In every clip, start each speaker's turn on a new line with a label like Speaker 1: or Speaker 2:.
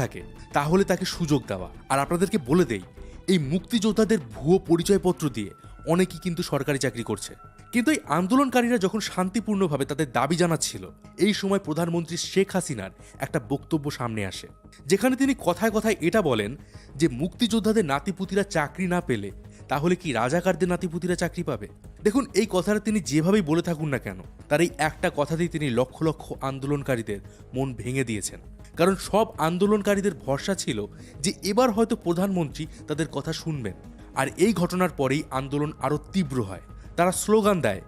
Speaker 1: থাকে তাহলে তাকে সুযোগ দেওয়া। আর আপনাদেরকে বলে দেই, এই মুক্তিযোদ্ধাদের ভুয়ো পরিচয়পত্র দিয়ে অনেকেই কিন্তু সরকারি চাকরি করছে। কিন্তু এই আন্দোলনকারীরা যখন শান্তিপূর্ণভাবে তাদের দাবি জানাচ্ছিল, এই সময় প্রধানমন্ত্রী শেখ হাসিনার একটা বক্তব্য সামনে আসে, যেখানে তিনি কথায় কথায় এটা বলেন যে মুক্তিযোদ্ধাদের নাতিপুতিরা চাকরি না পেলে তাহলে কি রাজাকারদের নাতিপুতিরা চাকরি পাবে? দেখুন, এই কথাটা তিনি যেভাবেই বলে থাকুন না কেন, তার এই একটা কথাতেই তিনি লক্ষ লক্ষ আন্দোলনকারীদের মন ভেঙে দিয়েছেন। কারণ সব আন্দোলনকারীদের ভরসা ছিল যে এবার হয়তো প্রধানমন্ত্রী তাদের কথা শুনবেন। আর এই ঘটনার পরেই আন্দোলন আরও তীব্র হয়। তারা স্লোগান দেয়,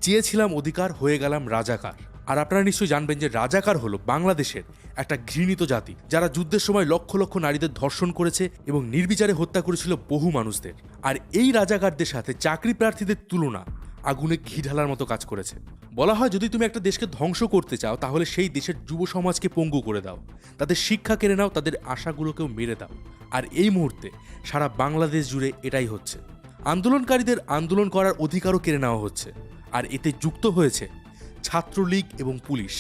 Speaker 1: চেয়েছিলাম অধিকার, হয়ে গেলাম রাজাকার। আর আপনারা নিশ্চয়ই জানবেন যে রাজাকার হলো বাংলাদেশের একটা ঘৃণিত জাতি, যারা যুদ্ধের সময় লক্ষ লক্ষ নারীদের ধর্ষণ করেছে এবং নির্বিচারে হত্যা করেছিল বহু মানুষদের। আর এই রাজাকারদের সাথে চাকরি প্রার্থীদের তুলনা আগুনে ঘি ঢালার মতো কাজ করেছে। বলা হয়, যদি তুমি একটা দেশকে ধ্বংস করতে চাও তাহলে সেই দেশের যুব সমাজকে পঙ্গু করে দাও, তাদের শিক্ষা কেড়ে নাও, তাদের আশাগুলোকেও মেরে দাও। আর এই মুহূর্তে সারা বাংলাদেশ জুড়ে এটাই হচ্ছে। আন্দোলনকারীদের আন্দোলন করার অধিকারও কেড়ে নেওয়া হচ্ছে। আর এতে যুক্ত হয়েছে ছাত্রলীগ এবং পুলিশ।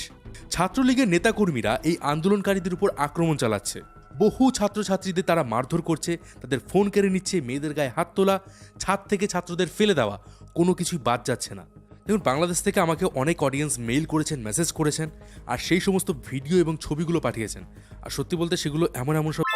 Speaker 1: ছাত্রলীগের নেতাকর্মীরা এই আন্দোলনকারীদের উপর আক্রমণ চালাচ্ছে। বহু ছাত্রছাত্রীদের তারা মারধর করছে, তাদের ফোন কেড়ে নিচ্ছে, মেয়েদের গায়ে হাত তোলা, ছাদ থেকে ছাত্রদের ফেলে দেওয়া, কোনো কিছুই বাদ যাচ্ছে না। দেখুন, বাংলাদেশ থেকে আমাকে অনেক অডিয়েন্স মেইল করেছেন, মেসেজ করেছেন, আর সেই সমস্ত ভিডিও এবং ছবিগুলো পাঠিয়েছেন। আর সত্যি বলতে সেগুলো এমন সব